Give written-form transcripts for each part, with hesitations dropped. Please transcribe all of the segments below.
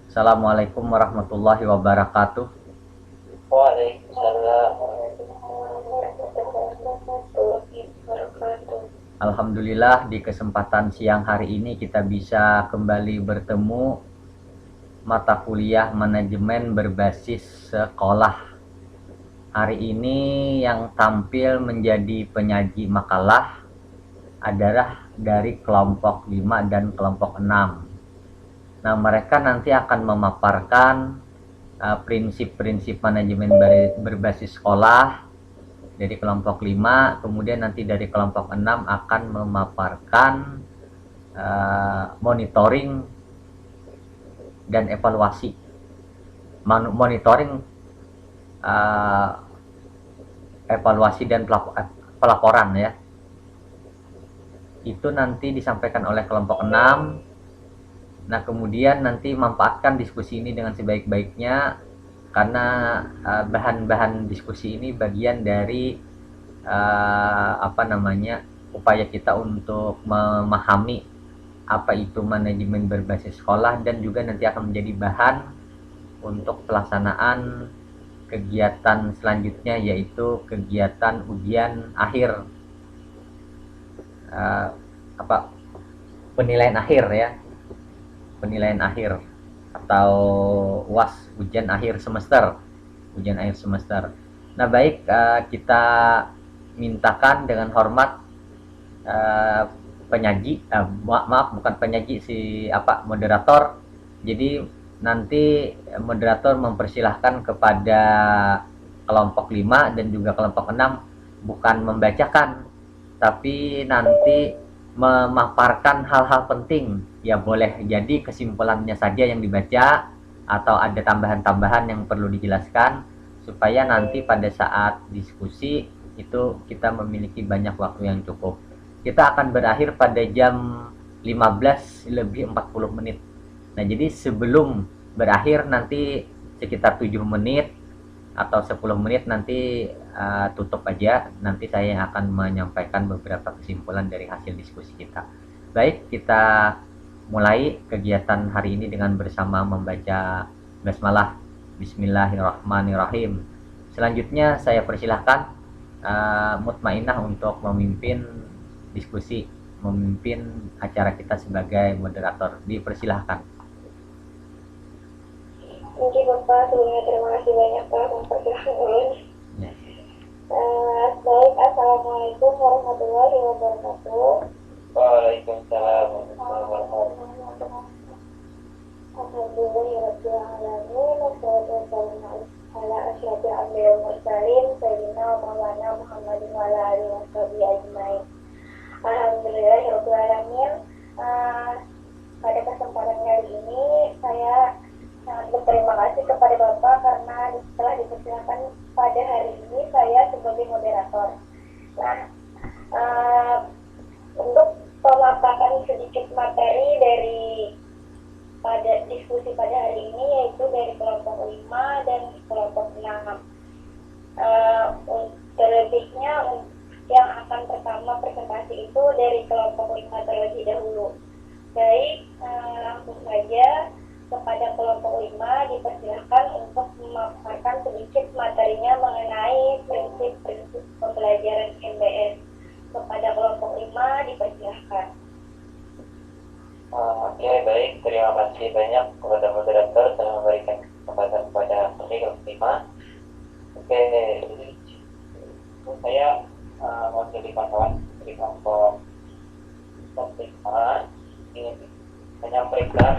Assalamualaikum warahmatullahi wabarakatuh. Waalaikumsalam warahmatullahi wabarakatuh. Alhamdulillah di kesempatan siang hari ini kita bisa kembali bertemu mata kuliah manajemen berbasis sekolah. Hari ini yang tampil menjadi penyaji makalah adalah dari kelompok 5 dan kelompok 6. Nah, mereka nanti akan memaparkan prinsip-prinsip manajemen berbasis sekolah dari kelompok 5, kemudian nanti dari kelompok 6 akan memaparkan monitoring dan evaluasi. Monitoring, evaluasi dan pelaporan ya. Itu nanti disampaikan oleh kelompok 6. Nah, kemudian nanti manfaatkan diskusi ini dengan sebaik-baiknya karena bahan-bahan diskusi ini bagian dari upaya kita untuk memahami apa itu manajemen berbasis sekolah dan juga nanti akan menjadi bahan untuk pelaksanaan kegiatan selanjutnya, yaitu kegiatan ujian akhir, penilaian akhir ya, penilaian akhir atau UAS, ujian akhir semester. Nah, baik, kita mintakan dengan hormat penyaji, maaf bukan penyaji, moderator. Jadi nanti moderator mempersilahkan kepada kelompok 5 dan juga kelompok 6 bukan membacakan, tapi nanti memaparkan hal-hal penting. Ya, boleh jadi kesimpulannya saja yang dibaca atau ada tambahan-tambahan yang perlu dijelaskan supaya nanti pada saat diskusi itu kita memiliki banyak waktu yang cukup. Kita akan berakhir pada jam 15:40. Nah, jadi sebelum berakhir nanti sekitar 7 menit atau 10 menit nanti tutup aja. Nanti saya yang akan menyampaikan beberapa kesimpulan dari hasil diskusi kita. Baik, kita mulai kegiatan hari ini dengan bersama membaca basmalah. Bismillahirrahmanirrahim. Selanjutnya saya persilahkan Mutmainah untuk memimpin diskusi, memimpin acara kita sebagai moderator. Dipersilahkan. Mungkin Bapak, sebelumnya terima kasih banyak Pak mempersilahkan ulun. Ya. Baik, Assalamualaikum warahmatullahi wabarakatuh. Waalaikumsalam warahmatullahi wabarakatuh. Alhamdulillahirrahmanirrahim. Wassalatu wassalamu ala asyrafil anbiya'i wal mursalin sayyidina wa maulana Muhammadin wa ala alihi washabihi ajmain. Alhamdulillahirrahmanirrahim. Pada kesempatan kali ini saya sangat berterima kasih kepada Bapak karena setelah dipersilakan pada hari ini saya sebagai moderator. Nah, untuk pemaparan sedikit materi dari pada diskusi pada hari ini, yaitu dari kelompok 5 dan kelompok 6. Terlebihnya yang akan pertama presentasi itu dari kelompok 5 terlebih dahulu. Baik, langsung saja kepada kelompok 5 dipersilakan untuk memaparkan sedikit materinya mengenai prinsip-prinsip pembelajaran MBS. Kepada kelompok 5 dipersilakan. Oke, baik. Terima kasih banyak kepada moderator telah memberikan kesempatan kepada kami kelompok 5. Oke, saya mewakili kawan dari kelompok 5 ingin menyampaikan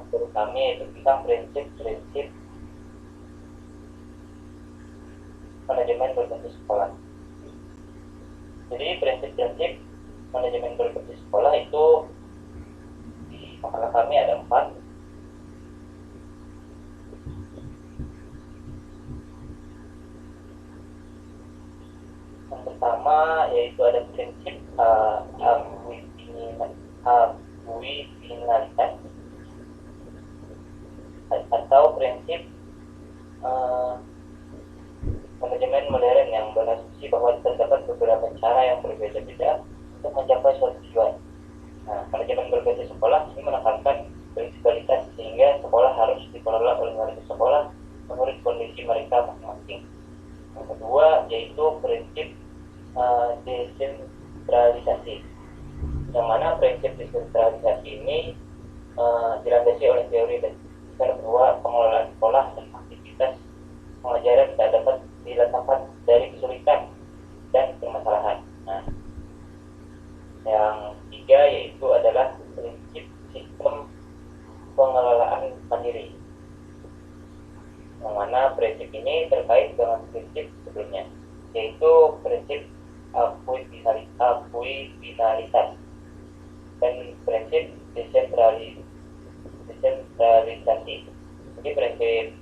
guru kami tentang prinsip-prinsip manajemen berbasis sekolah. Jadi prinsip-prinsip manajemen berbasis sekolah itu di makalah kami ada 4. Yang pertama yaitu ada prinsip akuifinalitas atau prinsip manajemen modern yang berasumsi bahwa terdapat beberapa cara yang berbeda-beda untuk mencapai suatu tujuan. Nah, manajemen berbasis sekolah ini menekankan fleksibilitas sehingga sekolah harus dikelola oleh wali sekolah menurut kondisi mereka masing-masing. Yang kedua yaitu prinsip desentralisasi, yang mana prinsip desentralisasi ini dilandasi oleh teori dan bahwa pengelolaan sekolah dan aktivitas pengajaran tidak dapat diletakkan dari kesulitan dan permasalahan. Nah, yang ketiga yaitu adalah prinsip sistem pengelolaan mandiri, yang mana prinsip ini terkait dengan prinsip sebelumnya, yaitu prinsip akuitinalitas dan prinsip desentralisasi. Jadi prinsip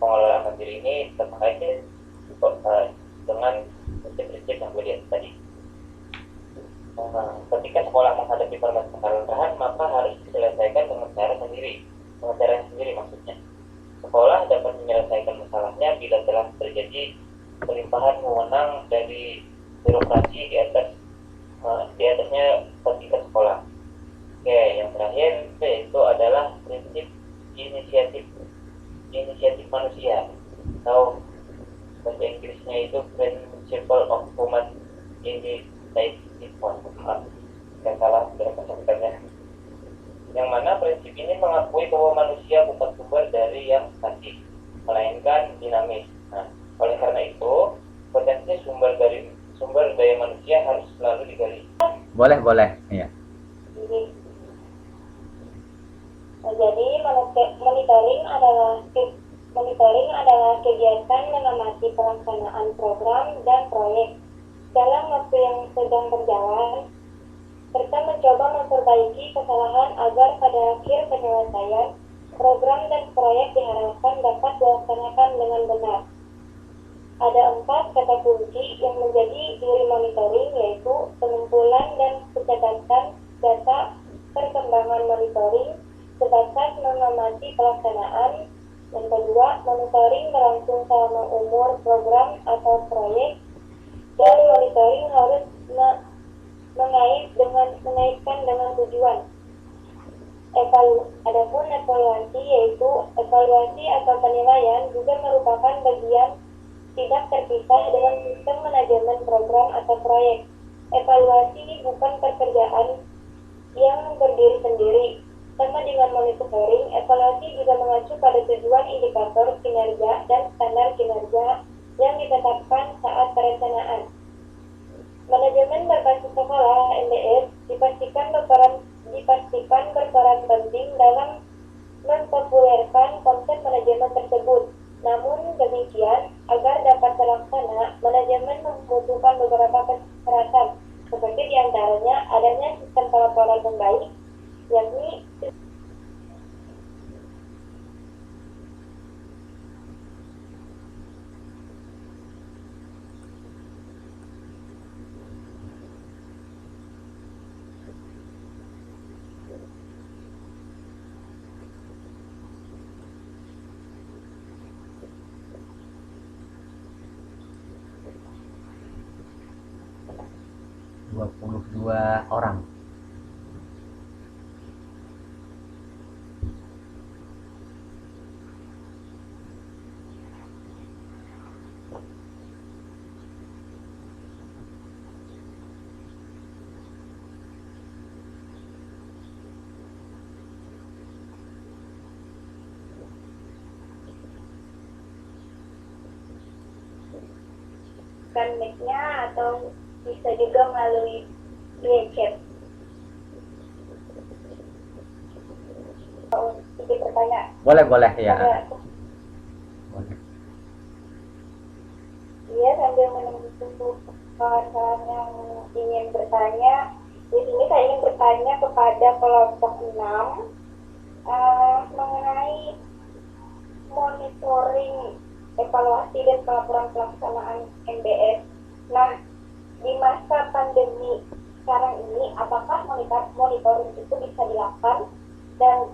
pengelolaan mandiri ini terkait dengan prinsip-prinsip yang gue lihat tadi. Ketika sekolah menghadapi permasalahan, maka harus diselesaikan dengan cara sendiri. Dengan cara sendiri maksudnya. Sekolah dapat menyelesaikan masalahnya bila telah terjadi pelimpahan wewenang dari birokrasi di atasnya ketika sekolah. Oke, yang terakhir yaitu adalah prinsip inisiatif manusia, atau bahasa Inggrisnya itu Principle of Human Initiative. Maaf, yang salah dalam penyebutannya. Yang mana prinsip ini mengakui bahwa manusia bukan sumber dari yang statis, melainkan dinamis. Nah, oleh karena itu, potensi sumber daya manusia harus selalu digali. Boleh, ya. Jadi monitoring adalah kegiatan mengamati pelaksanaan program dan proyek dalam waktu yang sedang berjalan, serta mencoba memperbaiki kesalahan agar pada akhir penyelesaian program dan proyek diharapkan dapat dilaksanakan dengan benar. Ada 4 kata kunci yang menjadi diri monitoring, yaitu pengumpulan dan pencatatan data perkembangan monitoring sebatas mengamati pelaksanaan. Yang kedua, monitoring berlangsung selama umur program atau proyek, dan monitoring harus mengaitkan dengan tujuan. Adapun evaluasi, yaitu evaluasi atau penilaian, juga merupakan bagian tidak terpisah dengan sistem manajemen program atau proyek. Evaluasi bukan pekerjaan yang berdiri sendiri. Sama dengan monitoring, evaluasi juga mengacu pada tujuan, indikator kinerja, dan standar kinerja yang ditetapkan saat perencanaan. Manajemen berbasis sekolah (MBS) dipastikan berperan penting dalam mempopulerkan konsep manajemen tersebut. Namun demikian, agar dapat terlaksana, manajemen membutuhkan beberapa persyaratan, seperti diantaranya adanya sistem pelaporan yang baik, yakni dua orang. mic-nya atau bisa juga melalui via chat. Sedikit bertanya. Boleh ya. Boleh. Iya, sambil menunggu kawan-kawan yang ingin bertanya, di sini saya ingin bertanya kepada kelompok 6 mengenai monitoring, evaluasi dan pelaporan pelaksanaan MBS. Nah, di masa pandemi sekarang ini, apakah monitoring itu bisa dilakukan, dan